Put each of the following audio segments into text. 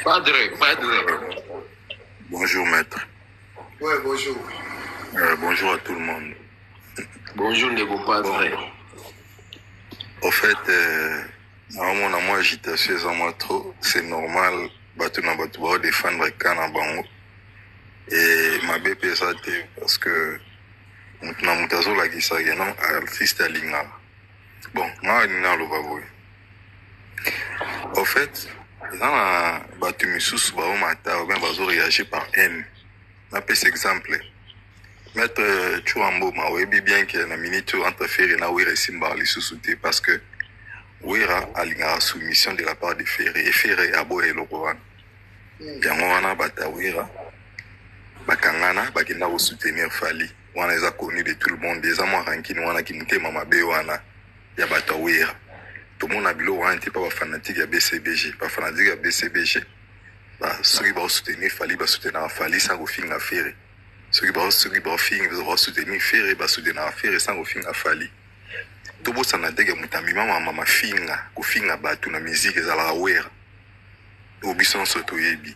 Padre. Bonjour maître. Ouais, bonjour. Bonjour à tout le monde. Bonjour les beaux padres. Au fait, normalement, moi agitation à moi trop, c'est normal. Batu na batu ba défendre kana bango. Et ma BP ça parce que na mutazo la kisa non artiste alinga. Bon, moi alinga lo baboy. Au fait, dans la batu misusu ba o mata ou bien bazo réagir par haine. Na pèse exemple. Maître Chouambo m'a ouébi bien que la minute entre Ferré na Ouira Simba les sous-souté parce que Ouira a une soumission de la part de Ferré et Ferré a beau et le Rouen. Yangoana bata Ouira bakangana bakina au soutenir Fali. Wana les a connus de tout le monde des amours rankine wana qui mute mama be wana ya bata Ouira. Tout le monde a bilo wana t'es pas fanatique ya BCBG, pas fanatique ya BCBG. Bah ceux qui vont soutenir Fali va soutenir Fali sans refinga Ferré. Ceux qui vont soutenir Ferré, va soutenir Ferré sans refinga Fali. Tout le monde a dit que mutamima mama finga, kufinga batu na musique ezala wera. Obison soto yebi.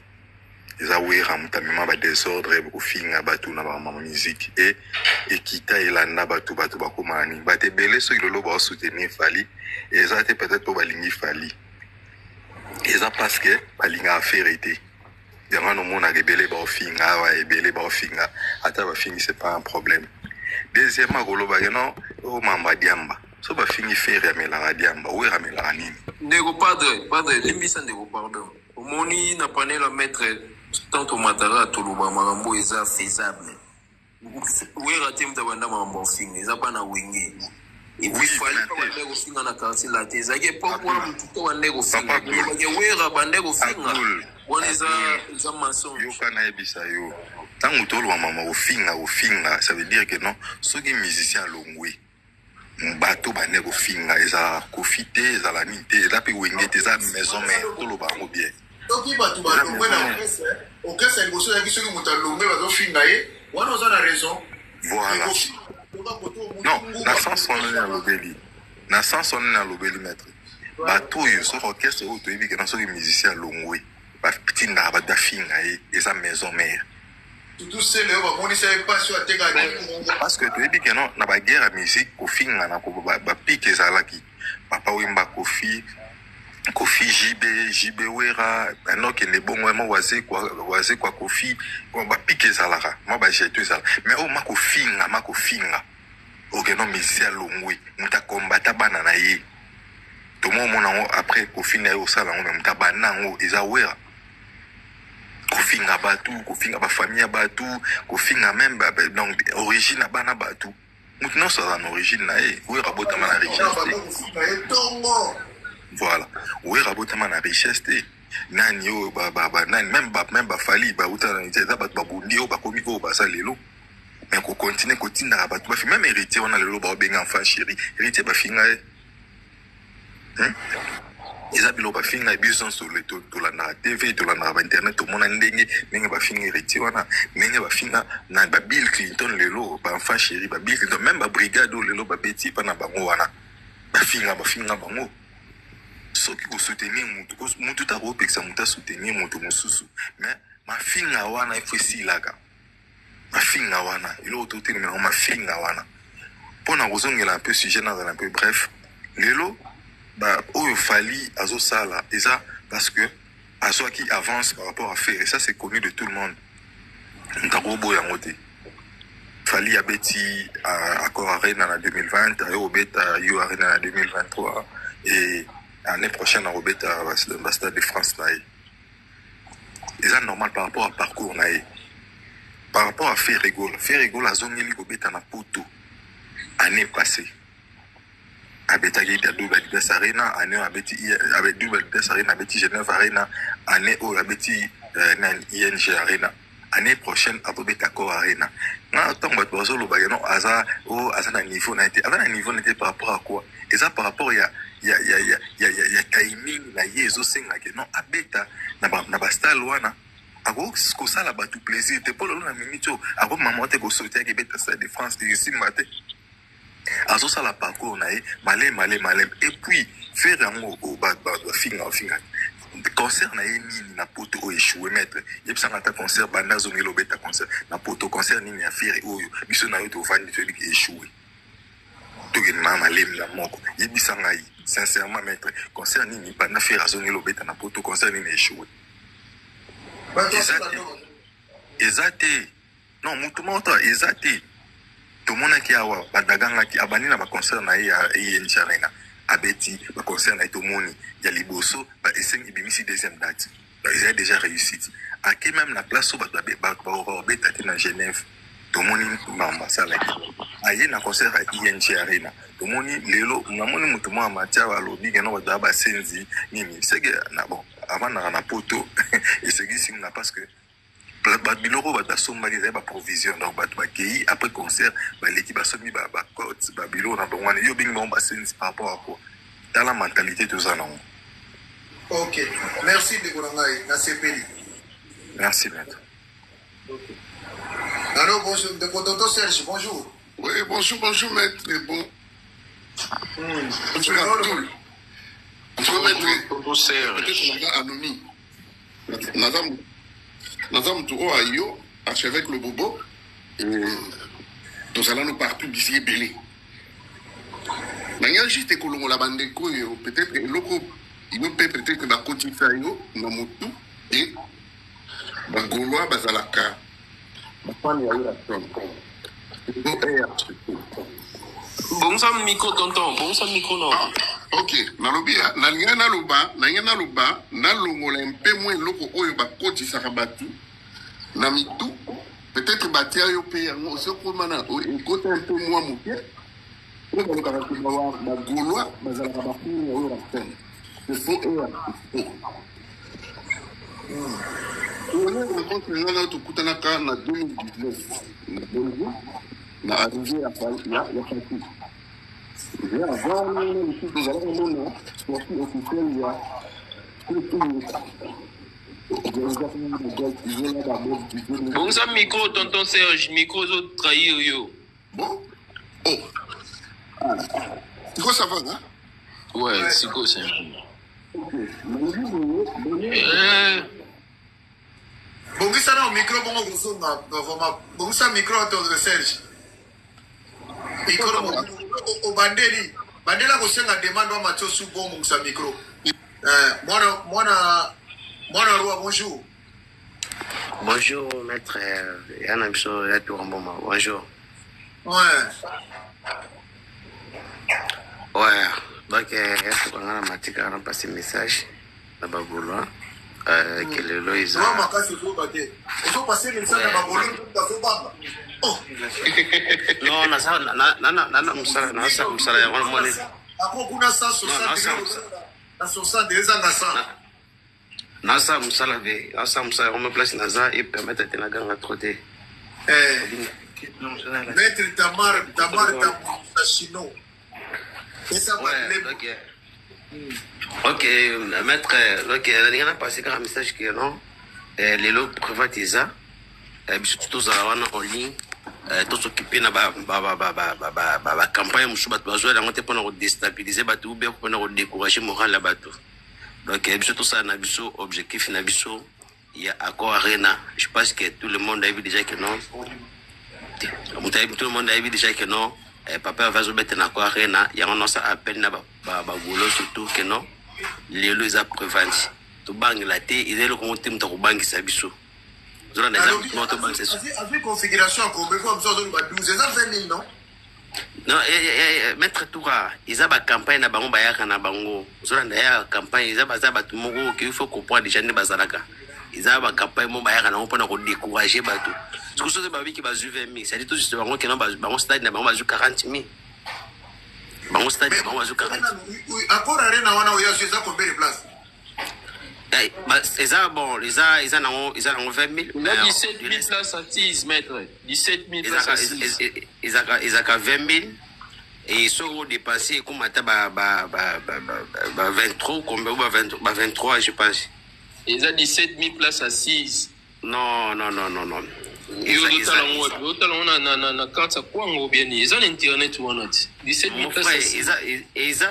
Eza wera mutamima ba désordre kufinga batu na mama musique et kita elanda batu bakomani. Bate belé ceux qui lolo ba soutenir Fali, eza te peut-être pour balingi Fali. Eza parce que balinga Ferré te. Yango no mona rebelle ba ofinga wa ebele ba ofinga ata ba fingi c'est pas un problème. Deuxièmement goloba non o mamba diamba so ba fingi faire ya mela diamba ou ya mela nini Ndeko padre limbisa ndeko pardon. Omoni na panel à mettre tant au matara toluba marambo eza faisable. Ouera tim da banda marambo finga eza pas na wenge. Et puis fali pas ndeko finga na quartier la teza ke pas pour mututo ndeko finga. Ke ouera bandeko finga. Wana eza mensonge. Yo kana ebisa yo. Tango tolwa mama ofinga, ça veut dire que non, ceux qui musiciens longwe. Bato bane ofinga, eza kofite, eza la nite, eza pe wenge, eza maison mais tolo ba ngo bien. Donc bato ba longwe na orchestre, orchestre ngoso ya kiso ki muta longwe ba zo finga ye, wana oza na raison. Voilà. Non, na sens on na lobeli. Na sens on na lobeli maître. Bato yo so orchestre o to ebi que non ceux qui musiciens longwe. Ba tinda ba da finga ye, eza maison mère. Parce que tu dis que non, na ba guerre à musique, Kofi na ko ba pique ezalaki. Papa wimba Kofi JB Wera, non que les bons vraiment waze quoi Kofi, ba pique ezalaka. Moi ba j'ai tout ça. Mais oh ma Kofinga. OK non musicien longwe, muta combattre bana na ye. Tout le monde après Kofi na yo sala on muta bana ngo eza Wera. Kofinga batu, kofinga ba famille batu, kofinga même donc origine bana batu. Maintenant ça en origine là et où est rabotama la richesse. Voilà. Où est rabotama la richesse. Nani yo ba nani même ba fali ba uta na ita ba bundi yo ba komi ko ba salelo. Mais ko continue ko tinda ba tu même héritier on a le ba benga enfant chéri. Héritier ba finga ils appellent ba finga biso sur le to la na TV to la na internet to mona ndenge ba finga héritier wana ndenge ba finga na ba Bill Clinton lelo ba enfant chéri ba Bill Clinton même ba brigade lelo ba petit pa na bango wana ba finga bango so ki ko soutenir mutu ta ko peksa muta soutenir mutu mususu mais ma finga wana il faut silaka ma finga wana ilo to te mais ma finga wana pona kozongela un peu sujet na un peu bref lelo bah oyo Fali azo sala eza parce que azo qui avance par rapport à faire et ça c'est connu de tout le monde ntakobo yango te Fali abeti accord arena na 2020 ayo beta yo arena na 2023 et l'année prochaine on beta Stade de France na eza normal par rapport à parcours na par rapport à Ferrigol azongeli ko beta na Poto année passée abetaki double Adidas Arena année abeti avec double Adidas Arena abeti Genève Arena année où abeti ING Arena année prochaine abobeta Accor Arena na tant bato bazolo ba non aza na niveau na été par rapport à quoi et ça par rapport ya timing na yezo senga que non abeta na ba style wana ako ko sala ba tout plaisir te polo na minito ako mamote ko sauter ke beta Stade de France de ici matin azo sala parcours na malem et puis faire yango ba finga concert na nini na poto o échoué maître yebisanga ta concert banda zongelo beta concert na poto concert nini affaire oyo biso na yo to vandi to bi échoué to gen mama lem la moko yebisanga yi sincèrement maître concert nini banda faire zongelo beta na poto concert nini échoué exacté non mutu mota exacté to mona ki awa badaganga ki abani na ba concert na ya Arena abeti ba concert na tomoni ya liboso ba eseng ibimisi deuxième date ils ont déjà réussi à qui même la place où ba beta na Genève tomoni mamba sala aye na concert à ING Arena tomoni lelo namoni mutu mwa matia wa lobi ngeno ba ba senzi nini sege na bon avant na poto et segi singa parce que biloko batasomba les ba provision donc bakei après concert l'équipe a somi ba cote ba bilo na bongwana yo bingi ba sensi par rapport à quoi dans la mentalité de ça non. OK, merci de Gorangai na CPD. Merci maître. OK. Alors bonjour de Kototo Serge, bonjour. Oui, bonjour maître, bon. Bonjour à tous. Bonjour maître. Kototo Serge. Peut-être on a anonyme. Nazam tu o ayo archevêque le bobo nous allons partout d'ici belé nanya juste kolongo la bande ko peut-être loko il peut peut-être ba kotisa yo na mutu et ba golwa bazalaka ba pani ya ira tonton bon ça micro tonton bon ça micro non OK nalobi nanya na loba na longola mpe moins loko oyo ba kotisa batu na mitu peut-être batia yo pe yango soko mana côté un peu moins moké on va le faire ba gaulois bazala ba fini yo la peine c'est faux et on a continué na to kutana ka na 2019 na Belgique na arrivé à Paris ya parti ya avant le tout nous allons mon sorti officiel ya bon ça micro tonton Serge micro zo trahir yo bon oh il faut savoir hein ouais c'est quoi ça Bongisa na micro bongo kusonga vraiment bongisa micro tonton Serge micro o bandeli bandela kosenga demande wa Mathieu Subo bongisa micro Mwana Roi, bonjour. Bonjour, maître. Yana Biso, ya Touramboma. Bonjour. Ouais. Ouais. Donc, est-ce qu'on a la matière à passer message dans Baboulois? Que le loïsa. Non, ma casse, il faut passer. Il faut passer le message dans Baboulois, dans ce bamba. Oh. Non, Moussala, il y a un moment. Après, on a 160 na 60 des ans, Nasa Moussala, on me place Naza et permettre de la gang à trotter. Maître Tamar, Chino. Et ça va ok, maître, donc, il y a passé un message que non, les lots privatisés, tous en ligne, tous s'occuper de la campagne, pour déstabiliser, pour décourager le moral là-bas. Donc, tout ça, objectif, il y a accord Arena. Je pense que tout le monde a vu déjà que non. Tout le monde a vu déjà que non. Papa va se mettre en accord Arena. Il y a un autre appel na boulot surtout que non. Les lois à prévenir. Tout bang la tête, il est le compte de bang qui s'habille. Avec configuration, comme ça, on va 12 ans, 20 000, non? Non, maître Toura, ils ont une campagne na bango bayaka na bango. Zolanda ya campagne, ils ont batu moko qu'il faut comprendre déjà ne bazalaka. Ils ont une campagne mo bayaka na mpona ko décourager batu. Ce que chose ba bi ki bazu 20 000, ça dit tout juste bango que non bango stade na bango bazu 40 000. Bango stade na bango bazu 40 000. Encore Arena wana oya ça combien de places? Ils ont bon, ils ont 20 000. Il a 17 000 places à 6 mètres. 17 000 places à 6. Ils ont 20 000. Et ils sont dépassés comme 23, combien 23, je pense. Ils ont 17 000 places à 6. Non. Ils ont carte à quoi bien. Ils ont internet ou non. 17 000 places à 6. Ils ont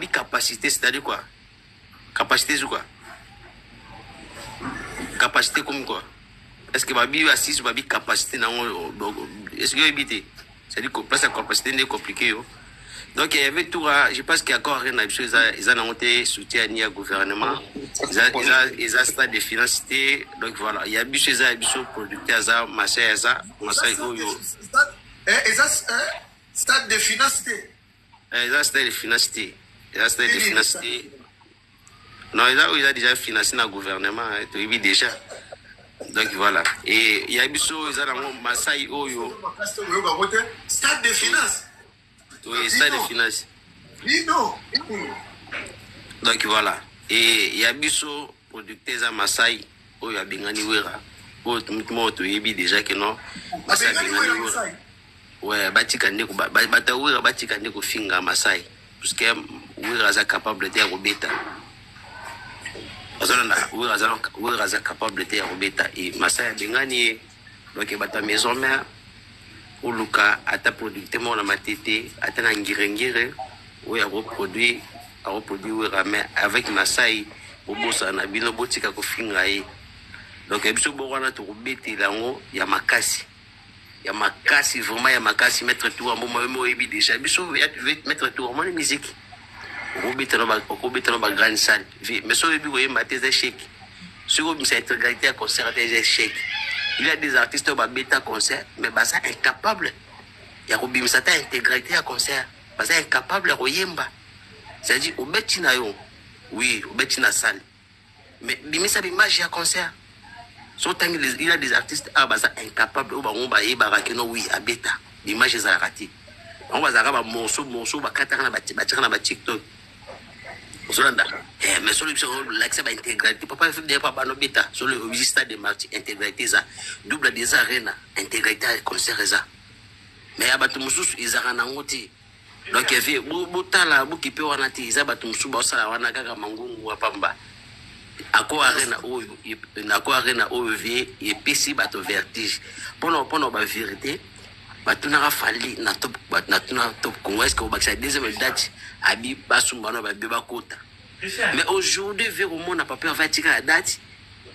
une capacité, c'est-à-dire quoi? Capacité, c'est quoi? capacité comme quoi? Est-ce que babi assise babi capacité non? Est-ce que éviter? C'est-à-dire que place la capacité n'est compliqué. Donc il y avait tout, je pense qu'il y a encore rien à dire. Ils ont monté soutien ni à gouvernement. Ils ont stade de financité. Donc voilà, il y a des choses à dire producteur ça, machin ça, oyo. Et ça stade de financité. Ils ont stade de financité. Ils ont stade de financité. Non, ils ont déjà financé dans le gouvernement, tu vois déjà. Donc voilà. Et il y a des choses, ils ont Masai Oyo. Stade de finance. Oui, stade de finance. Non. Donc voilà. Et il y a des choses, producteurs à Masai Oyo à Bengani Wera. Pour tout le monde, tu vois déjà que non. Masai Bengani Wera. Ouais, Batikane ko Batawira Batikane ko finga Masai. Parce que Wera est capable de faire bêta. Wera est capable de faire bêta. Et Masai Bengani, donc bata maison mère. Uluka ata producteur mon na tete ata na ngirengire ou ya reproduire Wera mais avec Masai bobosa na bino botika ko finga ye. Donc ebiso bo wana to bêta lango ya makasi. Ya makasi vraiment ya makasi mettre tout en moment ebi déjà biso ya mettre tout en musique robita no ba grande salle mais so ebi voyer maté des chèques sur une cette réalité à concert des chèques il y a des artistes qui bêta concert mais basa incapable ya robim ça ta intégrité à concert basa incapable royemba c'est-à-dire au betina yo oui au betina salle mais bimisa image à concert. Il y a des artistes incapables de faire oui à bêta l'image est ratée. On va faire morceau na TikTok. Mais sur l'accès à l'intégralité, papa fait des papa no bêta sur le stade de marché intégrité ça double des arènes intégrité concert ça. Mais à batu mususu izara na ngoti. Donc il y a butala bukipe wana ti izaba mususu ba sala wana kaka mangungu wa pamba. Ako arena oyo vie et pesi bato vertige pono ba vérité bato na fali na top Congo est-ce que ba deuxième date abi basumbano ba beba kota mais aujourd'hui vers au monde n'a pas peur vatika la date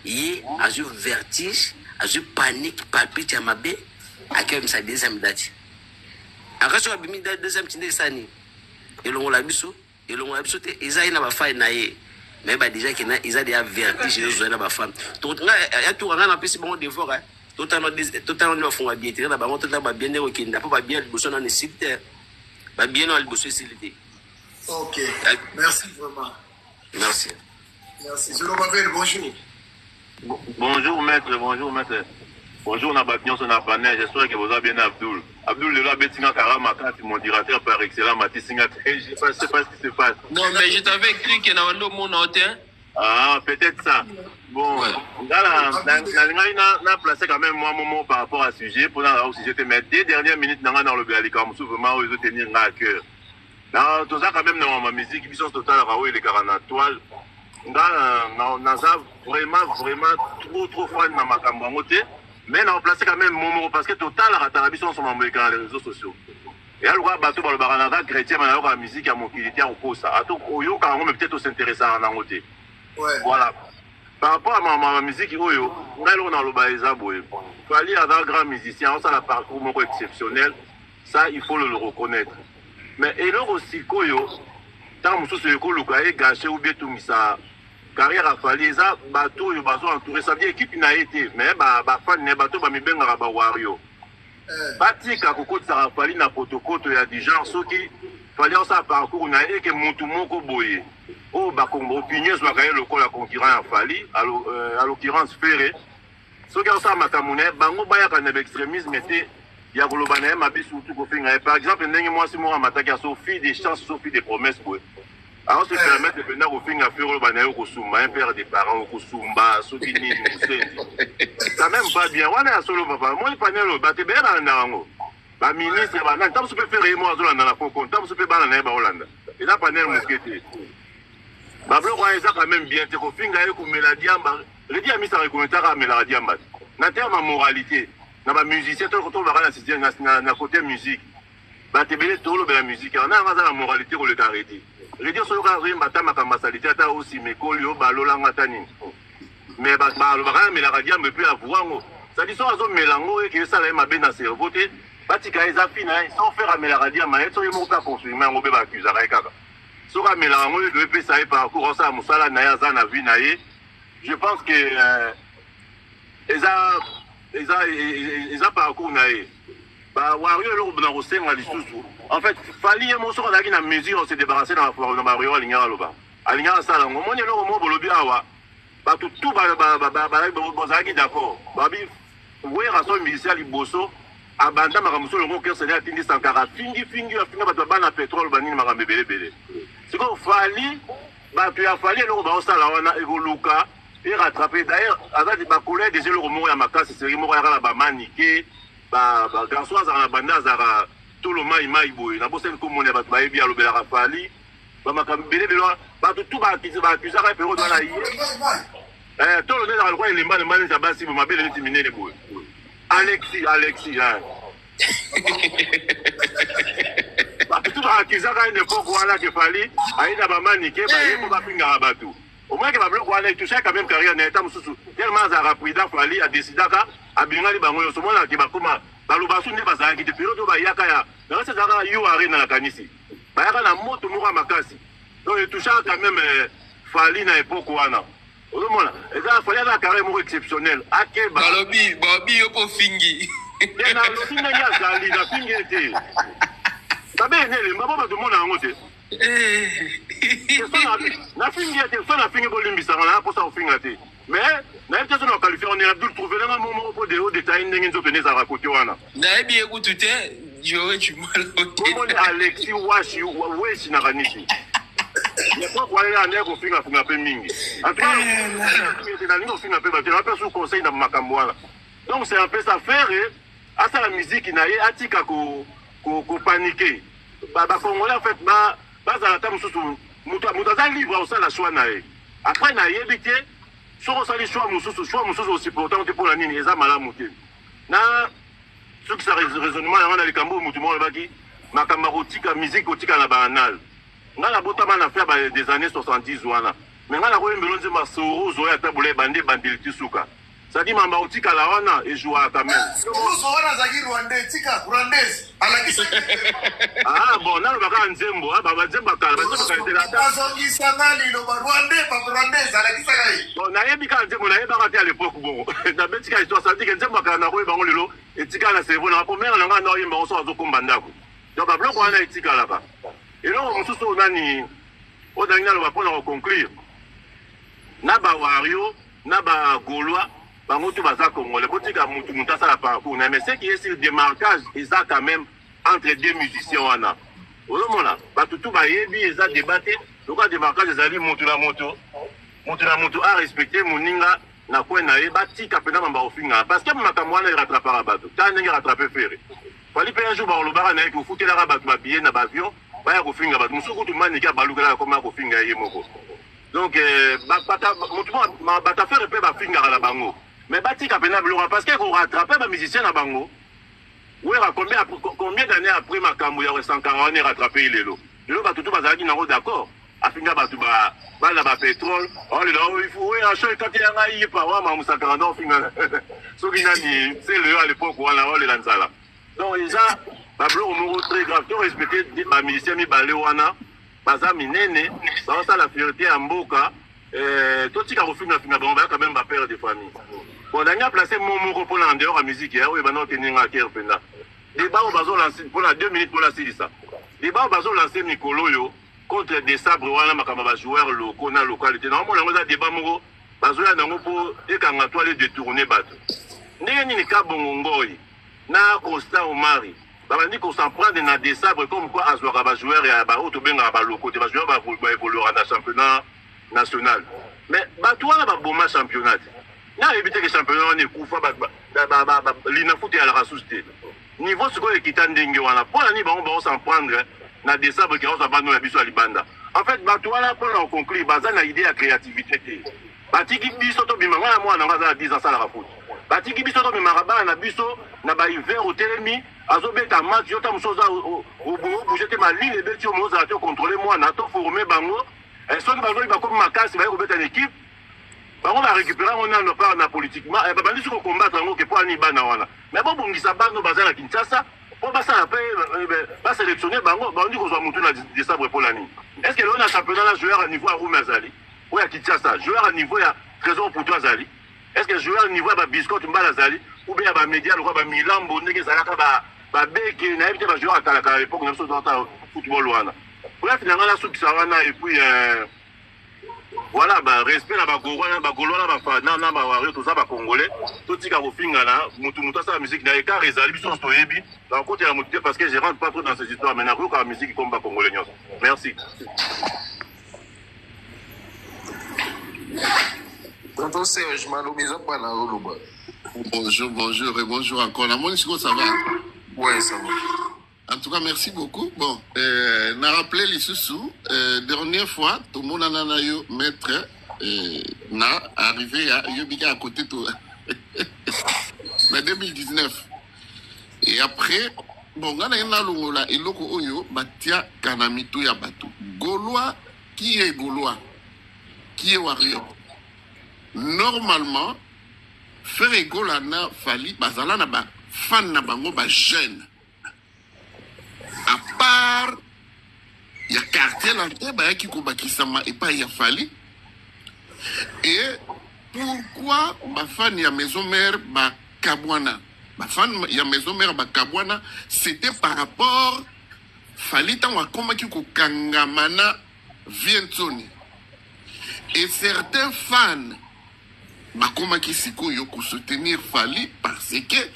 yi azu vertige azu panique palpite ya mabe akem sa deuxième date akaso abimi deuxième tinde sani elongo la biso te ezai na ba fai na ye. Mais déjà qu'ils ont des vertiges les na ba femme tout ya tout ngana na pesi bon devoir totalement no fond bien tirer na ba monter na ba bien ne qui n'a pas bien le na site ba bien no le bosso facilité. OK. Merci vraiment. Merci. Je le rappelle bonjour. Bonjour maître. Bonjour Nabatnion son panel, j'espère que vous avez bien Abdul. Abdul de la Bettinga Karamaka, mon directeur par excellence, Mathis Singat. Je ne sais pas ce qui se passe. Non, mais je t'avais écrit qu'il y a un mon hôtel. Ah, peut-être ça. Bon, là, on a placé quand même moi un moment par rapport à ce sujet. Pour au sujet, mais dès dernières minutes, dans le Galikam, vraiment, ils ont tenu à cœur. Dans tout ça, quand même, dans ma musique, ils sont total Raoul et les Caranatoiles. On a vraiment trop fan dans ma caméra. Mais on a placé quand même Momo parce que total la ratarabition sont dans les réseaux sociaux. Et alors bateau dans le baranada chrétien mais la musique à mon kilité au posa. À tout oyo quand on peut-être s'intéresser à en côté. Voilà. Par rapport à ma musique oyo, on a le baïza boy. Fallait avoir grand musicien, on a un parcours exceptionnel. Ça il faut le reconnaître. Mais et là aussi koyo tant muso se ko lukaye gâché ou bien tout ça. Carrière a fallu ça bateau yo bazo entouré ça bien équipe n'a été mais ba fan ne bateau ba mi benga ba wario batika kokoti ça fallu na protocole ya du genre ce qui fallait ça parcours na et que mutu moko boye o ba kongo opinion soit le col la concurrent a fallu à l'occurrence Ferré ce qui ça makamune bango ba ya kana extrémisme était ya globana ma bi surtout ko finga par exemple ndenge moi si moi mataki ya Sophie des chances Sophie des promesses boye. Alors, se permettre de venir au fin à faire le banane au Koussouma, un père des parents au Koussoumba, Soutini, ça même pas bien. On est à solo papa. Moi, il panel au bateau, ben, on a un mot. La ministre, tant que tu peux faire moi, dans la Focon, tant que tu peux pas en Hollande. Et là, panel mousqueté. Bablo, on est quand même bien. Tu peux faire comme Meladiamba. Le dia mis à recommander à Meladiamba. Dans terme de moralité, dans la musicien, tu retrouves la côté musique. Bateau, tout le la musique. On a la moralité pour le arrêter. Je dis sur le carré, ma masalité aussi, mais colio, balola, matani. mais balobaka mais la radia me peut avoir ça dit so azo melango et que ça la mabe na cerveau te batika eza fina sans faire à la radia mais so yemo ka construire mais ngobe ba accuser kaka so ka melango et que ça est parcours ça musala na ya za na vie na ye je pense que eza parcours na ye ba wario lo bna rosenga lisusu en fait fali mo so na kina mesure on se débarrasser dans la mario alinga loba alinga sala ngomoni lo mo bolobi awa ba tout ba d'accord babi ouais rason musicien liboso abanda makamuso longo ke senya tindi sankara fingi afinga ba bana pétrole banini makambe belebele siko fali ba tu ya fali lo ba osala wana evoluka et rattraper d'ailleurs azadi ba collègue déjà le romo ya makasi seri mo ya ba manike ba garçon za banda za tout le mai boy na bosel ko mona ba ba ebi alo bela fali ba makambe belebele ba tout ba accuser ka pero dans la tout le monde a le droit de le ça basi ma belle terminer les boy Alexis hein ba tout ba accuser ka une fois voilà que fali aina ba manike ba yebo ba pinga batu au moins que ba bloc wala toucher quand même carrière na état mususu tellement za rapida fali a décidé ka abingali bango yo somona ki ba koma ba lubasu ne ba za ki de période ba yaka ya na ça za yu arena na kanisi ba yaka na moto moko makasi donc il toucher quand même fali na époque wana odomona eza fali na carrière moko exceptionnel ake ba Bobby yoko fingi na losinga ya zali na fingi ete ba be ne le mabo ba demona ngo te na fingi ete so na fingi bolimbisa na pour ça finga te mais na ete so na qualifier on est Abdul trouver na moment pour de haut détail ndenge nzo tenez à côté wana na ebi écoute te j'aurais du mal au tête comment Alexis washi weshi na kanisi ya kwa kwa ile ande ko finga pe mingi en tout cas na ningo finga pe ba te rappelle sous conseil na makambo wana donc c'est un peu ça faire à ça la musique na ye atika ko paniquer ba congolais en fait ba za la tamu susu muta za libre au ça la choix na ye après na ye bité so ça les choix mususu aussi pourtant pour la nini eza malamu te na ce qui ça raisonnement na le kambo mutu mo baki makamba rotika musique otika na banal nga la botama na faire des années 70 wana mais nga la ko mbelo nzema soro zo ya tabule bande bandiliti suka ça dit mamba otika la wana et joua quand même soro wana zaki rwandais tika rwandaise alakisa bon na baka nzembo ba nzembo kala de la bazoki sangali lo rwandais pa rwandaise alakisa kai bon na yebi ka nzembo na yeba ka à l'époque bon na betika histoire ça dit que nzembo kala na ko bango lelo etika na cerveau na ko mera nga na yemba so azokomba ndako donc ba bloko wana etika la ba et là on se nani o dangina lo ba pona ko conclure na ba wario na ba gaulois bango tout baza congolais botika mutu mutasa la parcours mais ce qui est sur démarquage eza quand même entre deux musiciens wana olomona batutu bayebi eza débatté donc démarquage ezali mutu na mutu a respecter moninga na kwena ye batika pena mamba ofinga parce que makambo wana rattrapera bato ta ndenge rattraper faire fali pe un jour ba olobaka na ko futela ka bato ba billet na avion baya ko finga bato musuku tu manika balukela ko ma ko finga ye moko donc bata faire pe ba finga la bango mais batika pena blora parce que ko rattraper ba musicien na bango oui combien d'années après makambo ya 140 rattraper lelo batutu bazalaki nango d'accord afinga batu ba la ba pétrole oh le là il faut oui acho ekati ya ngai pa wa ma musakana donc finga soki nani c'est le à l'époque wana o le lanzala donc déjà ba blo mo très grave to respecter ba musicien mi balé wana baza minene ba ça la fierté ya mboka to tika ko finga bon ba quand même ba père de famille bon dernier placé mon pour en dehors à musique ya oui ba non tenir à cœur pena débat au bazo lancer pour la 2 minutes pour la série ça débat au bazo lancer Nicolo yo contre des sabres wana makamba ba joueurs locaux na localité normalement on a débat moko bazo ya nango pour ekanga toi les détourner bato ndenge nini ka bongongoi na Constant Omari babandi ko s'en prendre na des sabres comme quoi azwaka ba joueurs ya ba auto benga ba locaux te ba joueurs ba évoluer dans championnat national mais bato wana ba boma championnat na éviter que championnat ne kufa ba lina foot ya la rasuste niveau ce que kita ndenge wana pour la ni ba on s'en prendre na des sabres qui ont abandonné la biso à libanda en fait bato wana pour la conclure baza na idée ya créativité te batiki biso to bimanga na mwana ngaza 10 ans sala foot batiki biso to bimanga ba na biso na ba hiver au telemi azobeta match yota musoza au bouger te ma ligne beti au moza to contrôler moi na to former bango et soit bango ba comme makasi ba ko beta une équipe on va récupérer on a pas na politiquement et ba ndisi ko combattre ngo ke po ani bana wana mais bon bongisa bano bazala Kinshasa pour ba ça après ba sélectionner bango ba ndi ko zo mutu na décembre pour l'année est-ce que on a championnat là joueur à niveau à Rumazali ou à Kinshasa joueur à niveau ya trésor pour toi Zali est-ce que joueur à niveau ba biscotte mbala Zali ou bien ba média le ba Milambo ndenge zalaka ba beke na éviter ba joueur à Kalaka à l'époque na so dans football wana bref na ngana sou kisana et puis voilà, respect à Bagolona, na Bawario, tout ça, Congolais, tout ce qui a finga là, mutu ça la musique n'a qu'à réaliser, bisous toyebi, dans le côté de la motivation parce que je rentre pas trop dans ces histoires, mais n'a pas la musique comme Congolais. Merci. Tonton Serge, Malobisa pas la Roloba. Bonjour et bonjour encore. La monnaie, ça va? Ouais, ça va. En tout cas, merci beaucoup. Bon, n'a rappelé les sous dernière fois, tout le monde en a eu maître, n'a arrivé à Yobika à côté de en 2019. Et après, bon, on a un longola et loko oyo, batia kanamitu ya batu. Gaulois, qui est Gaulois? Qui est Warrior? Normalement, faire Gaulois na fali, bazala na ba fan na bango ba jeune. À part, il y a quartier là, qui Kisama et pas il y a Fali. Et pourquoi ma fan y a maison mère ba Kabwana? Ma fan y a maison mère ba Kabwana, c'était par rapport Fali tant comme qui Kangamana Vientoni. Et certains fans ba comme qui siko yo soutenir Fali parce que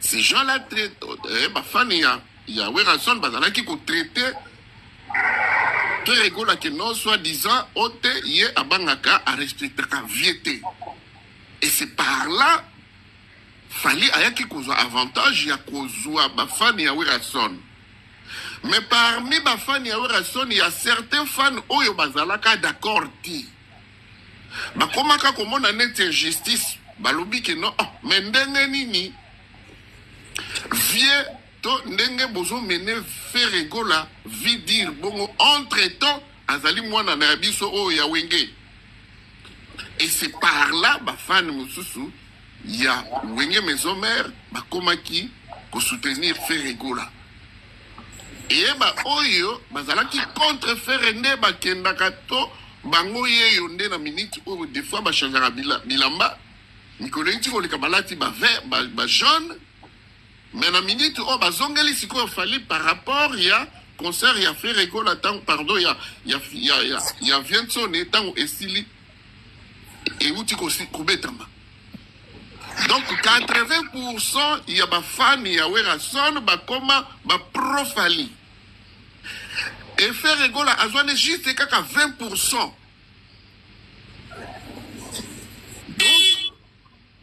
ces gens-là traitent ma fan il y a Werason bazala qui ko traité très rigolo que non soi-disant ote yé abangaka à respecter ka viété et c'est par là fali aya qui kozo avantage ya kozwa ba fan ya Werason mais parmi ba fan ya Werason il y a certains fans oyo bazala ka d'accord ti ba komaka komona net injustice balobi que non mais ndenge nini vieux to ndenge bozo mene faire rigola vi dire bongo entre temps azali mwana na biso o ya wenge et c'est par là ba fan mususu ya wenge maison mère ba komaki ko soutenir faire rigola et ba oyo bazala ki contre faire nde ba kenda kato bango ye yonde na minute o des fois ba changera bilamba nikolenti ko le kabalati ba vert ba jaune. Mais la minute où bazongeli siko fali par rapport il y a concert il y a fait rigolo tant pardon il y a Vientson et tant esili et outi ko kubetama. Donc 80% il y a ba fan il y a Werason ba koma ba profali. Et faire rigolo azwane juste kaka 20%.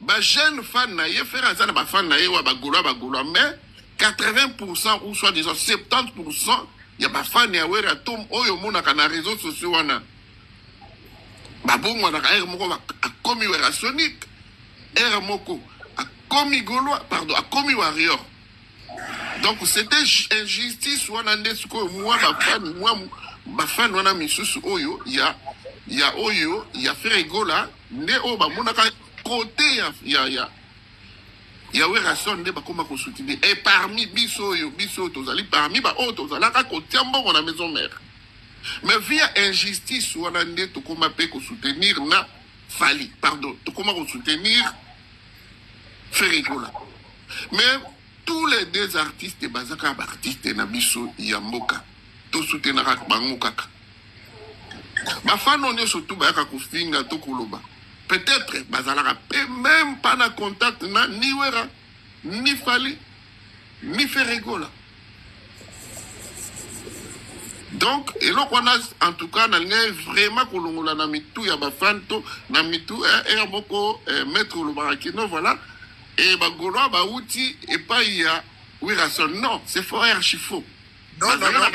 Ba jeune fan na ye faire ça ba fan na ye wa ba golo mais 80% ou soit disons 70% ya ba fan ya wera tom oyo mona kana réseaux sociaux wana ba bongo na ka moko a komi wera sonic era moko a komi golo pardon a komi warrior donc c'était injustice wana ndesko moi ba fan wana misusu oyo ya oyo ya faire gola ne o ba mona ka côté ya Werason de bakoma ko soutenir et parmi biso tozali parmi ba autres tozala ka côté mbongo na maison mère mais via injustice wana nde to koma pe ko soutenir na fali pardon to koma ko soutenir Ferregola mais tous les deux artistes bazaka ba artistes na biso ya mboka to soutenir bango kaka ba fano ne surtout ba ka ko finga to koloba. Peut-être, bazalaka même pas na contact na ni Wera, ni Fali, ni Ferregola. Donc, et là, on a, en tout cas, on a vraiment kolongola na mitu ya bafanto, na mitu et boko mettre le barakino, voilà. Et bagolo ba outi et pas il y a Werason. Non, c'est faux archifaux. Non.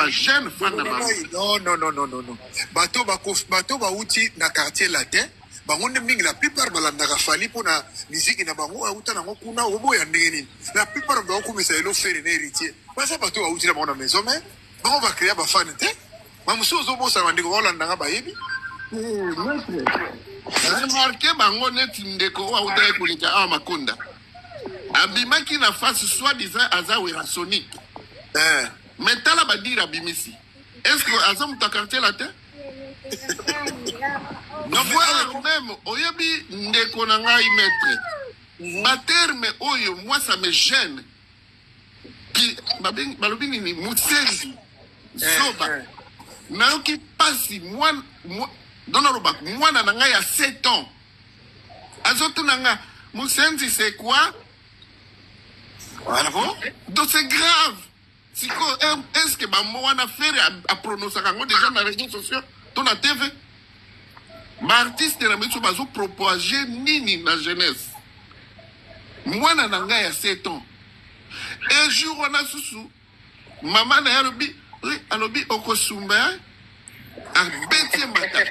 Jeune fan na non. Bato ba outi na quartier latin. Bangonde mingi la plupart balandaka fali pona musique na bango auta nango kuna obo ya ndeni la plupart ba ko mesa elo faire na héritier basa bato ba uti na bango na maison mais bango ba créer ba fan te ba muso zo bo sa ndiko balandanga ba yebi remarqué bango neti ndeko wa udaye kulika awa makonda abimaki na face soi-disant aza werasonique mais tala badire abimisi est-ce que aza mutu quartier latin voire même oyebi ndeko na ngai maître baterme oyo moi ça me gêne ki balobi nini musenzi zoba nayoki pasi donaloba mwana na ngai ya 7 ans azotuna nga musenzi c'est quoi donc c'est grave siko est-ce que bamo wana fere a prononcaka yango déjà na réseaux sociaux to na tv baartiste na biso bazopropage nini na jeunesse mwana na ngai ya 7 ans un jour wana susu mama na ye alobi okosumba abeti mata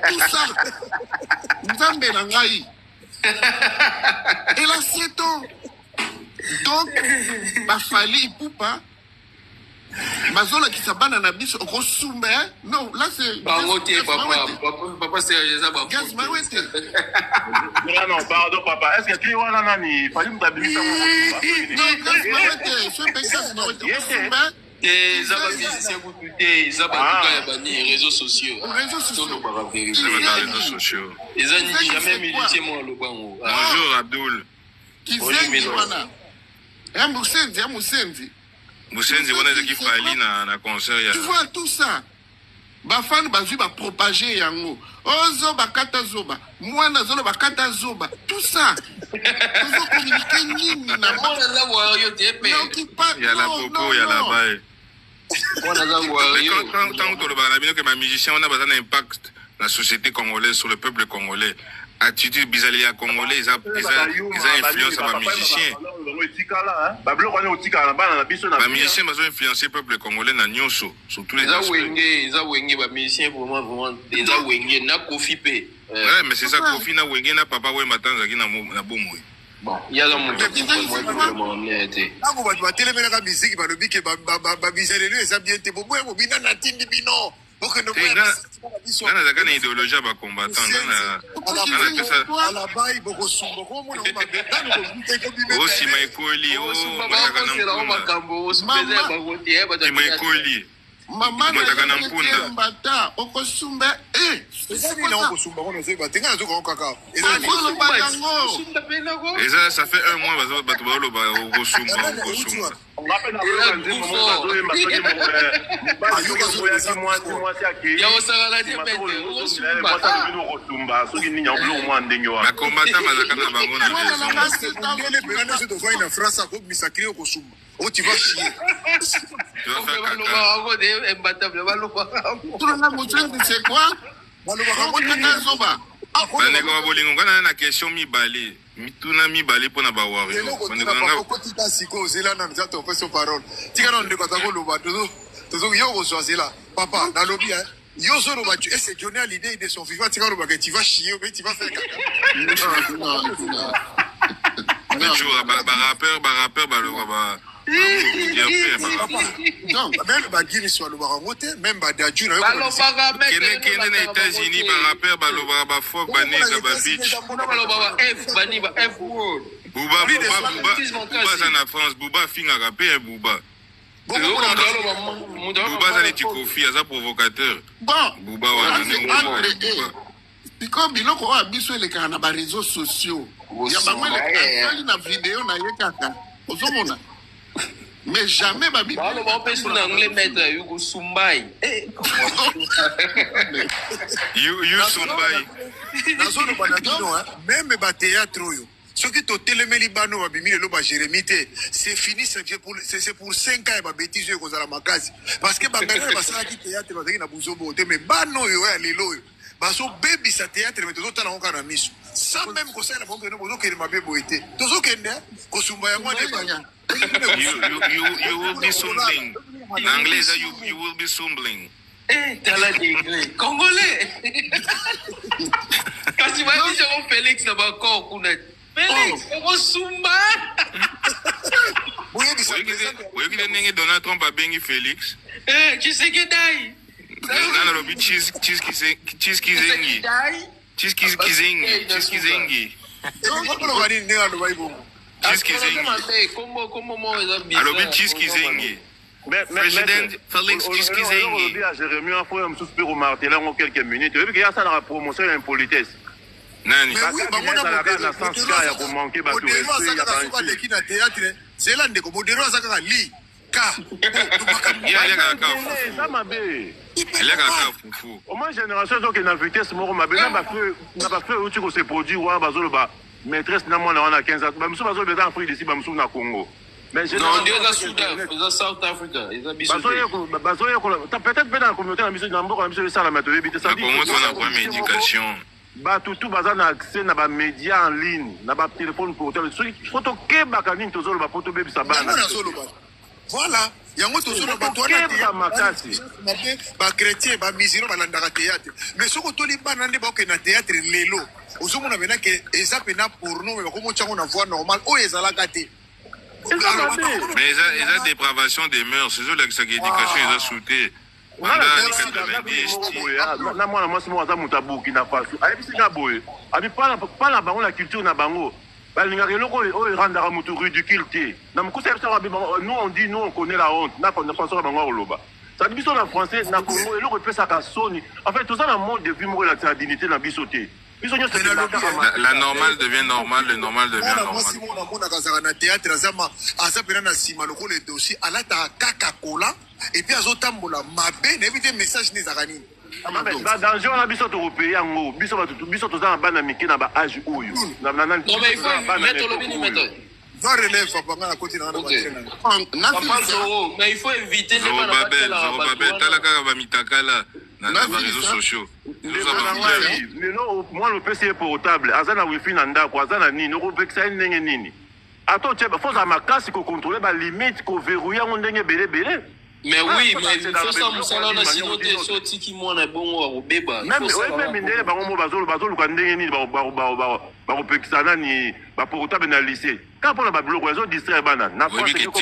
tout ça nzambe na ngai elle a 7 ans donc bafali ipupa bazolakisa bana na biso okosumba non là c'est papa c'est Gaz Mawete. Non, pardon, papa. Est-ce que tu vois là, Nani? Fallait me t'habiller ça. Non, Gaz Mawete, je fais ça, Mawete. Et ça va musicien vous écoutez, ça va tout les réseaux sociaux. Réseaux sociaux. Réseaux sociaux. Les gens jamais musicien moi le bango. Bonjour Abdul. Kizengi wana. Musenzi. Musenzi wana zaki fali na concert ya. Tu vois tout ça. Bafan bazui ba propager yango. Ozo bakata zoba. Mwana zolo bakata zoba. Tout ça. Ozo communiquer nini na mwana za wayo tepe. Il y a la popo, il y a la baille. Mwana za wayo. Tant que le barabino que ma musicien on a besoin d'impact la société congolaise sur le peuple congolais. Attitude bizalia congolais, ils ont influencé par musiciens. Les musiciens ont influencé le peuple congolais dans Nyonso, sur tous les aspects. Ils ont wengé les musiciens vraiment, ils ont wengé na Kofi P. Ouais, mais c'est ça, Kofi na wengé na papa ouais matin zaki na bomoy. Bon, il y a dans mon ntango bato batelemelaka miziki balobi ke babizalelo eza bien te boboya mobina na tindi bino ngana zaka na idéologie ya bacombattant alabai bokosumba komona osima ekoli osima ekoli mataka na mpunda mbata okosumba ezali na okosumba kono ezoyeba te ngai nazoka kaka eza ça fait 1 mois bato baoloba okosumba bakombata bazaka na bango na tozwai na france akobimisa crie okosumba o tu vas chier tu vas faire bandeko ya bolingo ngana na question mibale mituna mibale mpo na bawariokotika siko ozela na nzate opesa parole tika na ndeko aza koloba yo kozwazela papa nalobi yo ozoloba ese donné à l'idée de son vivant tika olobaka tu vas chier mais tu vas faire barappeur baloba même bagiriso alobaka yango te même badaju na kende na états-unis barappeur balobaka bafok baneka babich buba aza na france buba afingaka mpe buba aza neti kofi aza provocateur buba wana siko biloko oyo biso elekaka na bareseaux sociaux ya bango elekali na video na ye kaka ozomona mais jamais babi nazoloba na bino meme batéâtre oyo soki totelemeli bano babimi lelo bajeremi te c'est fini c'est pour 5 ans ya babétise oyo ekozala makasi parce que bangana basalaki théâtre bazalaki na buzobo te mais bano oyo ya lelo oyo bazobebisa théâtre me tozotala yango kaka na miso sans même kosalela bango kende bozokende mabe boye te tozokende kosumba yango nde you will be something. In anglais, you will be stumbling. T'as degré. Congolais. Quand tu vas dire Félix là-bas encore, Félix, on sumba. Oui, Donald Trump a béni Félix. Qui c'est qui taille? Nana lobi cheese kizengi. Cheese kizengi. Alobi cheese kizengi. President Felix cheese kizengi. Jérémy a fait un souspire au martelant en quelques minutes. Et puis il y a ça dans la promotion l'impolitesse. Nani? Mais oui, au moins génération donc na vitesse moko mabe na ba fait outil ko se produit wa bazolo ba maîtresse na mwana wana 15 ans ba musu bazolo beza Afrique d'ici ba musu na Congo mais non Dieu za South Africa eza biso bazoye ko peut-être pe na communauté na biso na mboka na biso ça la méthode bité ça dit comment on a pour médication ba tout baza na accès na ba médias en ligne na ba téléphone portable photo ke ba kanini tozolo ba photo baby sa bana voilà yango tozolo ba toana ba chrétien ba musulman balandaka théâtre mais soko toli bana nde ba ke na théâtre lelo ozomona bena ke eza pena porno mais bakomo tsango na voix normale o ezalaka te mais eza dépravation des mœurs c'est ça l'éducation eza sauté na mwana mwasi moko aza moto abukina faso ayebisika boye abi pala bango la culture na bango balingaka eloko oyo erandaka moto ridicule te na mokusa ya biso nous on dit nous on connaît la honte na façon ya bango ya koloba sadi biso na français na Congo eloko epesaka soni en fait toza na mode de vie moko elakisa na dignité na biso te biso nyonso la normale devient normale le normal devient normal mwasi moko namonaka azalaka na théâtre aza pena na nsima lokola edossier alataka kaka kola epuis azotambola mabe nayebi te message ne ezalaka nini danger wana biso tokopeye yango biso toza na bana mike na baage oyo va relève papanga na koti na mais il faut éviter Zorobabel tala kaka bamitakala na réseaux sociaux lelo mwana opesi ye portable aza na wifi na ndako aza na nini okopekisa ye ndenge nini ata otyeba foza makasi kocontrole balimite koverrouille yango ndenge ebelebele mais oui mais il faut ça mosala na sino te so tiki mwana bongo akobeba même ndenge bango mo bazoluka ndenge nini bakopekisa nani baportable na lycée kaka mpona babiloko ezodistraire bana na TikTok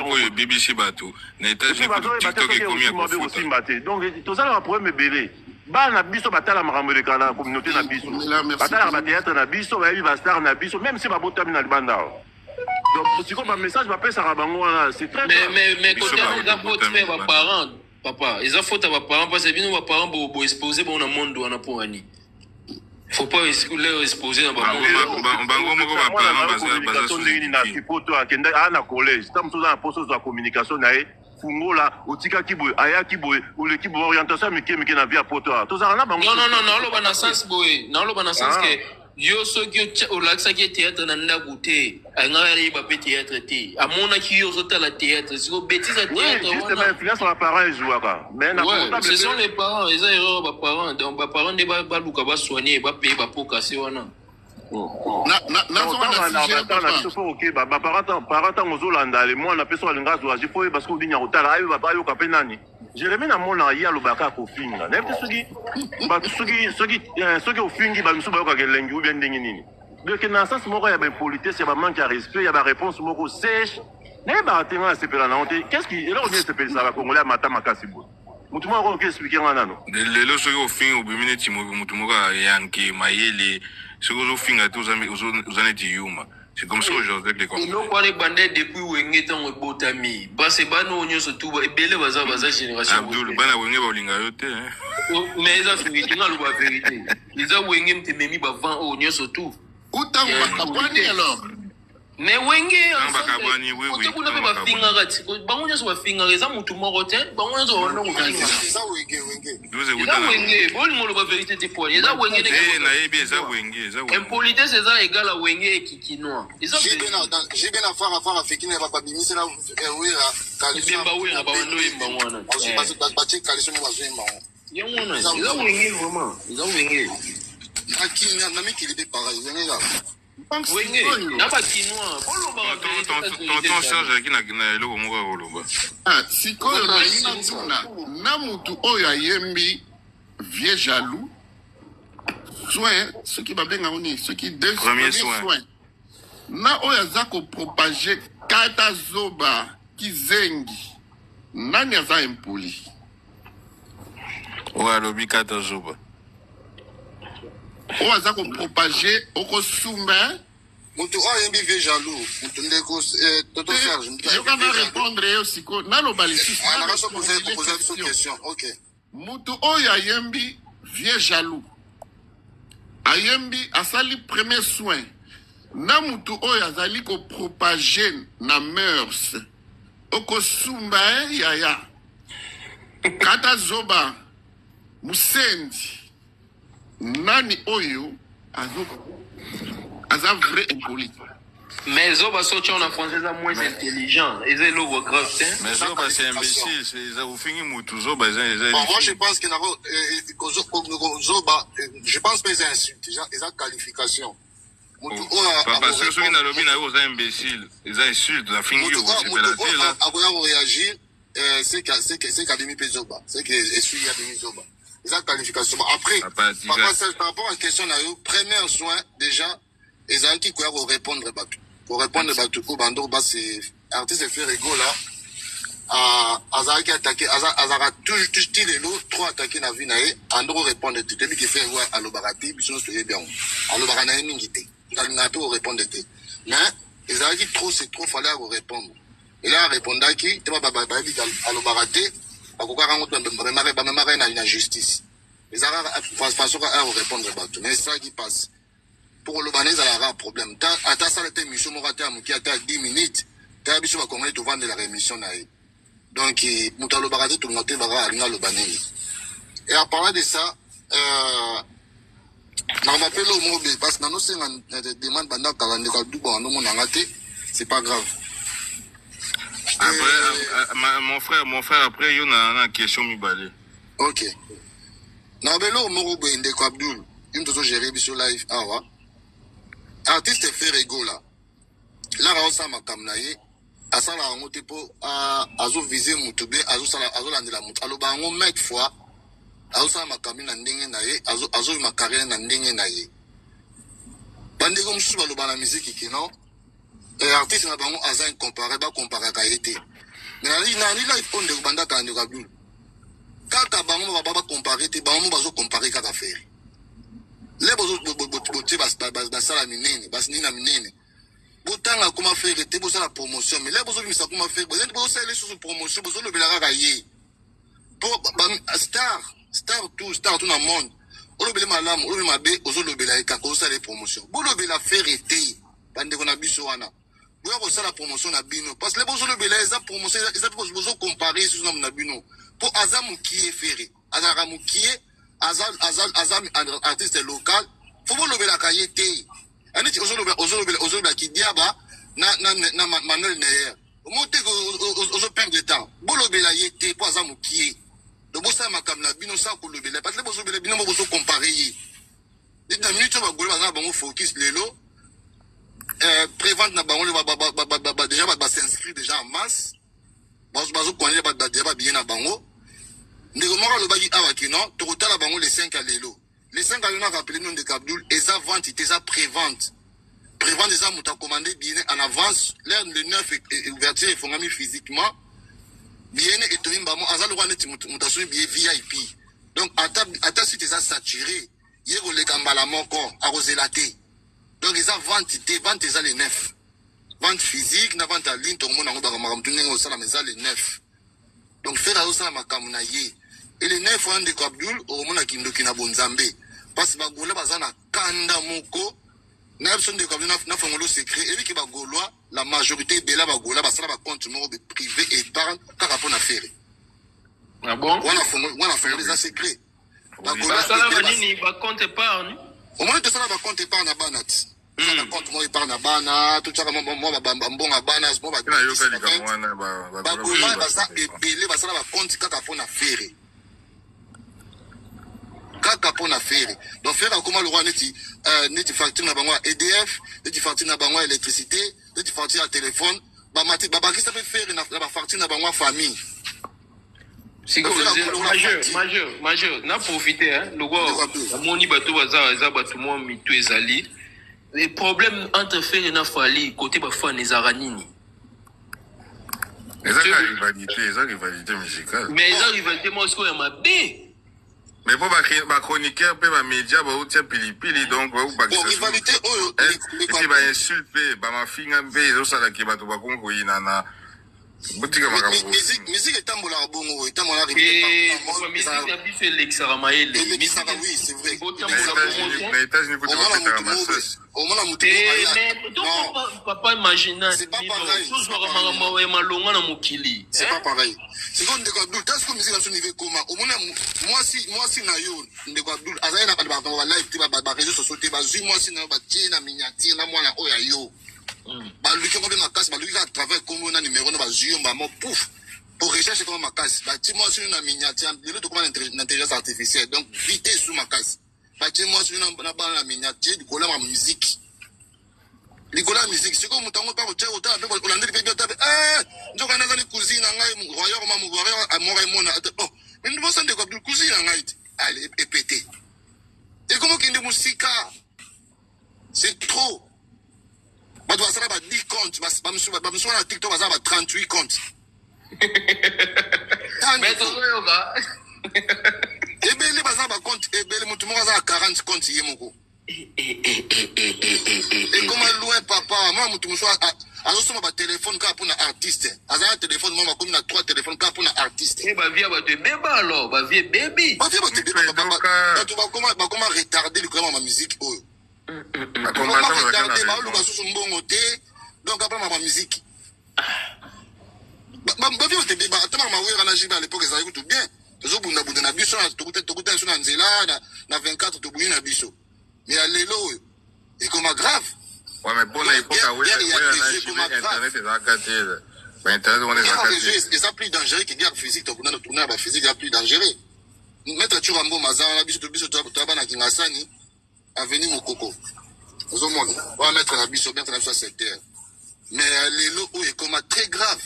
oyo ebibisi bato na états-unis TikTok ekomi ya kofuta te donc tozala baproblème ebele bana biso batala makambo eleka na communauté na biso batalaka batéâtre na biso bayebi bastar na biso même si babotami na libanda donc sikoyo bamessage bapesaka bango wana c'est très mais côté eza faute mpe baparent papa eza faute ya baparent parce que bino baparent boexpose bango na monde wana mpo wani faut pas leur exposer na bango moko baparent baza ndenge na kipoto akende aa na collège ta moto oza na poso ozwa communication na ye fungola otikaki boye ayaki boye oleki boye orientation mike na vie ya poto tozala na bango non naoloba na sens boye naoloba na sens ke yo soki olakisaki théâtre na ndako te angaka yeba mpe théâtre te amonaki yo ozotala théâtre siko bétise ya théâtre influence na parent ezwaka mais ce sont les parents eza erreur baparent donc baparent nde baluka basoigne bapaye bapokase wana baparent ntango ozolanda le mwana mpe so alinga azwa ji po parce que odinya kotala ayoka mpe nani Jérémy namona ye alobaka akofinga nayebi te soki ofingi bamisu bayokaka elengi ou bien ndenge nini donc na sens moko ya baimpolitesse ya bamanque ya respect ya baréponse moko sèche nayebaka te nga nasepela nango te eloko nini esepelisa bakongolais ya mata makasi boye motu moko akoki explike nga nano lelo soki ofinga obimi neti motu moko ayanke mayele soki ozofinga te oza neti yuma. C'est comme ça aujourd'hui que les Congolais. Nous parlons de depuis Wenge tant que Botami. Parce que nous on surtout belle baza génération. Abdul bana Wenge balinga yote. Mais ils ont vérité dans la vérité. Ils ont Wenge mtememi bavant on surtout. Autant bakabwani alors. Mais Wenge bakabwani oui. Kuna ba finga gati. Bango nyoso ba finga eza mutu moko te. Bango nyoso ono ko finga. Eza Wenge. Eza Wenge. Boli ngolo ba vérité te pour. Eza Wenge ne. Na yebi eza Wenge. Impolitesse eza égal à Wenge et Kikinois. J'ai bien affaire à Fekine va pas bimisa na wera kalisa. Bimba wera ba ndo imba mwana. Parce que ba check kalisa mo bazo imba. Yamona. Eza Wenge vraiment. Eza Wenge. Akina na mikili pareil. Wenge là. Wenge. Na ba Kinois. Bolo ba tonton Serge na eloko moko koloba. Sikoyo na mutu oyo ayembi vieux jaloux. Soin, ceux qui babenga oni, ceux qui deux premier soin. Na oyo aza ko propager kata zoba kizengi. Nani aza impoli? Ouais, lobby 14 jours. On va propager, on va soumettre. Mutu oyo mbi vie jaloux. Mutu ndeko Toto Serge. Je vais répondre aussi. Nalo balisi. On va se poser une question. OK. Mutu oyo ayembi vie jaloux. Ayembi asali premier soin. Na mutu oyo azali ko propager na mœurs. Oko sumba yaya. Kata zoba musendi. Nani oyo aza vrai incollite. Mais Zoba sorti en français est moins intelligent. Et c'est le grave. Mais Zoba c'est imbécile. Ça vous finit moutou. Zoba moi je pense que Zoba, je pense que c'est insulte. Ils ont qualification. Parce que ceux qui n'ont lobby n'ont pas imbécile. Ils ont insulte. La finit c'est pélaté là. Avant de réagir, c'est qu'Académie Zoba. C'est que est Académie Zoba. Ils ont qualification. Après, par rapport à la question, premier soin, déjà, ils ont qui pour répondre à Batou. Pour répondre à Batou, c'est artiste fait rigolo là. Azara qui attaqué, Azara tout les lots, trop attaqué na vie nae, Andro répondre tout. Depuis qu'il fait ouais à l'obarati, puis sinon c'est bien. À l'obaranae mingité. N'a pas répondre tout. Mais ils ont dit trop, c'est trop, fallait répondre. Et là, répondre qui, tu vas à l'obarati. La justice. Les Arabes façon à répondre mais c'est ça qui passe. Pour le Banais, il y a un problème. Attends, ça était mission qui a 10 minutes. Tu as vu sur comment tu vendre la rémission. Donc, Moutalo Barade, tout le monde va aller le Banais. Et à parler de ça, on m'appelle au mobile parce que nous avons des demandes pendant 40 c'est pas grave. Après, mon frère, après, il y a une question mi-balé. Ok. Nabelo Morobe Ndeko Abdul, il me gérer sur live. Awa. Artiste fait rigolo là. Là, on s'en m'a kamnaye. Asala en motepo, azo viser mutube, azo landela mut. Alors, bah, on met fois, azo sa m'a kamina ndenge naye, azo ma carrière na ndenge naye. Bande comme sous la musique qui non. Et artiste na bango aza incomparé ba comparer qualité mais là il faut de banda ka ndeko Abdul kaka bango ba comparer te bango bazo comparer kaka faire les bozo boté bas sala minene bas nina minene botanga comment faire te bozo la promotion mais les bozo bimisa comment faire bozo sala sur promotion bozo le belaka yé pour star tout na monde o le malamu o le mabe ozo le belaka ko sala promotion bo le bela faire te bande ko na biso wana. Vous avez la promotion na bino parce que les beaux les promotion ils ont besoin comparer sur nom na bino pour azam qui est ferré azara qui est azam artiste local faut vous lever la cahier ani ozo qui diaba na manuel neyer monter ozo perdre de temps bo lever la yete pour azam qui est donc ça makam na bino ça pour lever parce que les beaux bino besoin comparer dit na minute ba gola ba bango focus lelo prévente na bango déjà ba s'inscrit déjà en masse bazo connaître ba déjà bien na bango ndeko moko lo baki awa kino to kotala bango les 5 à lelo les 5 à lelo rappelé nom de Abdul eza vente eza prévente eza muta commandé bien en avance l'heure le 9 est ouverture et fongami physiquement bien et to mbamo azalo kwa neti muta so bien VIP donc ata suite eza saturé yego le kambala moko arozelate. Donc, ils ont vente, ils ont les 9. Vente physique, na vente à ligne, tout le monde a les 9. Donc, faire la ça, ma kamunaye. Et les 9 ans de Abdul, au monde a Kindokina Bonzambe. Parce que Bagoula, bazana kanda moko, na besoin de Abdul, na fongolo secret. Et puis, qui Bagoloa, la majorité de la Bagoula, basala ba compte privé et épargne, car on a fait. Ah bon? On a fait les secrets. Bagoula, ça va nini, ba compte épargne? Au moins, ça va compte épargne à Banat. Compte moi épargne à Bana, tout ça, moi, bon à Bana, bon, bah, ça, et belé, bah, ça va compte, kaka pour na faire. Kaka pour na faire. Donc, faire comment le roi n'est facture na bango EDF, n'est facture na bango électricité, n'est facture à téléphone, bah, mati, bah, qui ça peut faire na facture na bango famille. C'est quoi, majeur, n'a profité, hein, le roi, la moni bateau, bateau, moi, mitou ezali. Les problèmes entre faire et Nafali, côté Bafan et Zaranini. Ils ont une rivalité musicale. Mais ils ont une rivalité, moi, ce qu'on a ma B. Mais pour ma chroniqueur, ma média, bah, où pili, donc, bah, où pas bon, rivalité, oh, et puis, bah, insulte, bah, ma fille, un peu, ils ont ça, là, qui va tout, bah, qu'on, il en a. Musique est un bon bongo, est un bon arrivé. Et musique a pu faire l'exaramaël. Oui, c'est vrai. Les États-Unis, vous devez papa imagine. C'est pas pareil. C'est pas pareil. C'est comme de Abdul, t'as ce que musique à ce niveau comment? Au moins, moi si na yo, de Abdul, azay na kadba ba live tiba ba réseaux sociaux tiba zui moi si na ba tina miniature na mwana oya yo. Bah lui qui a ma casse, bah lui qui a travaillé comme un numéro, bah j'ai un bâton pouf pour rechercher comme ma casse. Bah dis-moi sur une miniature, le tout comme l'intelligence artificielle, donc vite sous ma casse. Bah dis-moi sur une miniature, du coup la musique. Nicolas musique, c'est comme mutango pas au théâtre, on a dit que tape. Je connais dans les cousines, un royaume, un royaume, un moraïmon. Oh, mais nous pensons de quoi de cousine, allez, et pété. Et comment qu'il y a de musique, c'est trop. Bah, tu vas savoir 10 comptes, bah, me sur la TikTok, bah, 38 comptes. Mais tu vois, yoga. Et bien, les bazar, bah, compte, et bien, les moutons, 40 comptes, yemoko. Et comment loin, papa, moi, moutons, alors, sur ma téléphone, car pour un artiste. Alors, un téléphone, moi, comme 3 téléphones, car pour un artiste. Eh, bah, viens, bah, te bébé, alors, bah, viens, baby. Bah, viens, bah, te bébé, tu vas comment retarder le comment ma musique, oh. Comment retarder, bah, le basou, son bon côté. Donc après ma musique. Bah viens te débat. Attends ma oui à l'époque ça écoute bien. Les autres bunda bunda na biso na tokuta sur na nzela na 24 to buni na biso. Mais à l'élo et comme grave. Ouais mais bon à l'époque oui internet est zacaté. Bah internet on est zacaté. Et ça plus dangereux que guerre physique to bunda tourner ba physique est plus dangereux. Mettre Churambo mazan na biso to ba na kingasani avenue Mokoko. Aux hommes, on va mettre la biso bien sur cette terre. Mais les lots est comme très grave.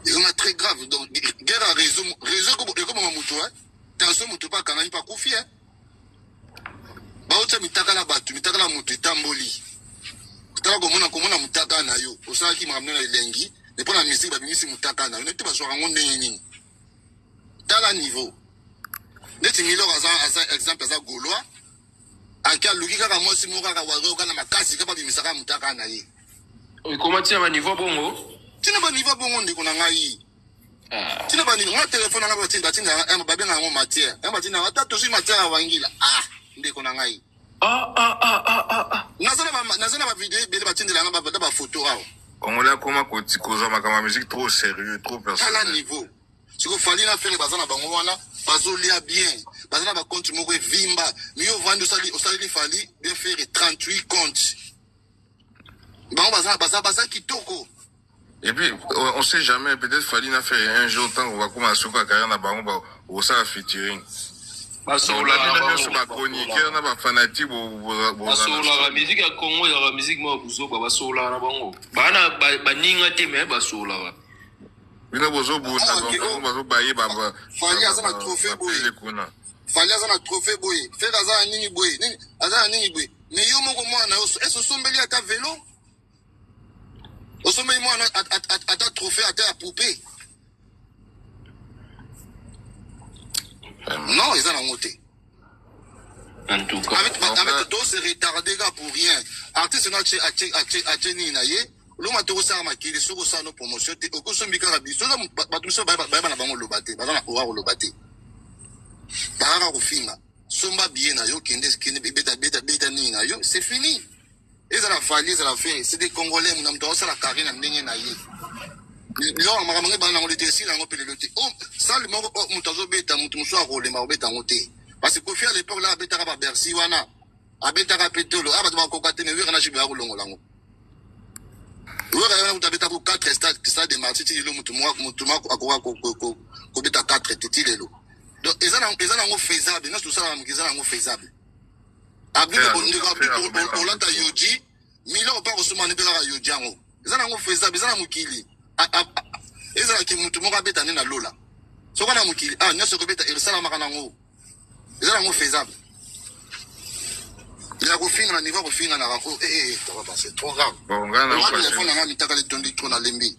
Ils sont très grave. Donc, guerre à réseau comme un mouton, hein. Tension mouton pas quand on pas confié, hein. Bah, on mitaka la batu, mitaka la mouton, tamboli. Tala comme on a moutaka na yo. Au sein qui m'a ramené la lengi, mais pour la musique, bah, musique moutaka na yo. N'était pas sur un monde n'ini. Tala niveau. N'était milo à exemple, à Gaulois. Anka luki kaka mosi mo kaka wazo kana makasi kapa bimisaka mutaka na ye. Comment tu as niveau bongo? Tina ba niveau bongo ndiko na ngai. Tina ba ni nga téléphone nga ba tinda ba benga ngo matière. Nga ba tinda ata to si matière wangila. Ndiko na ngai. Nazana ba vidéo bele ba tinda nga ba photo awo. Ongola koma koza makama musique trop sérieux, trop personnel. À la niveau. Si vous fallait la faire bazana bango wana, bazolia bien. Bazana ba compte moko vimba. Mieux vendre osali fali bien faire 38 comptes. Bango bazana kitoko. Et puis on sait jamais, peut-être Falina fait un jour tant qu'on va commencer à carrière na bango au ça featuring. Basola sur ma chroniqueur na ba fanatique basola la musique à Congo la musique mo buzo basola na bango. Bana baninga te mais basola. Bina bozo bunda donc bazo baye baba. Fali azana trophée boy. Fali azana trophée boy. Fait azana nini boy. Nini azana nini boy. Mais yo moko mwana est-ce sombeli ata vélo? Au sommet mwana ata trophée ata poupée. Non, ils en ont monté. En tout cas, avec tous ces retardés pour rien. Artiste n'a a tenu naie. L'homme a tout ça à maquiller sur ça nos promotions. Au cours de Mika Rabi, sur la tout ça, na bango lobate, bazana oua lobate. Bara ofinga. Somba bien na yo kende beta ni na yo, c'est fini. Ils ont la fallu, ils ont la fait. C'est des Congolais, nous avons ça la carrière, nous avons na ye. Là, on m'a ramené dans le dessin, on peut le noter. Oh, ça le mot, mutazo beta, mutumso a roulé, ma beta monté. Parce que Kofi à l'époque là, beta à Bercy, wana, à beta à pétolo, à bata kokate, mais oui, on a joué à rouler lango. Oui, on a beta pour 4 stades de marché, il est mutuma, à quoi ko beta 4 titi lo. Donc, ils ont faisable, nous tout ça, ils ont faisable. Après, on l'a yoji, Milan pas reçu mon épée à yoji. Ils ont faisable, ils ont mukili. Ils ont qui mutuma beta na lola. So kana mukili, nous se beta, ils sont makana ngo. Ils ont faisable. Il a refait un niveau, refait un arako. C'est trop grave. Bon, on va on a mis ta calé tondi trop na lembi.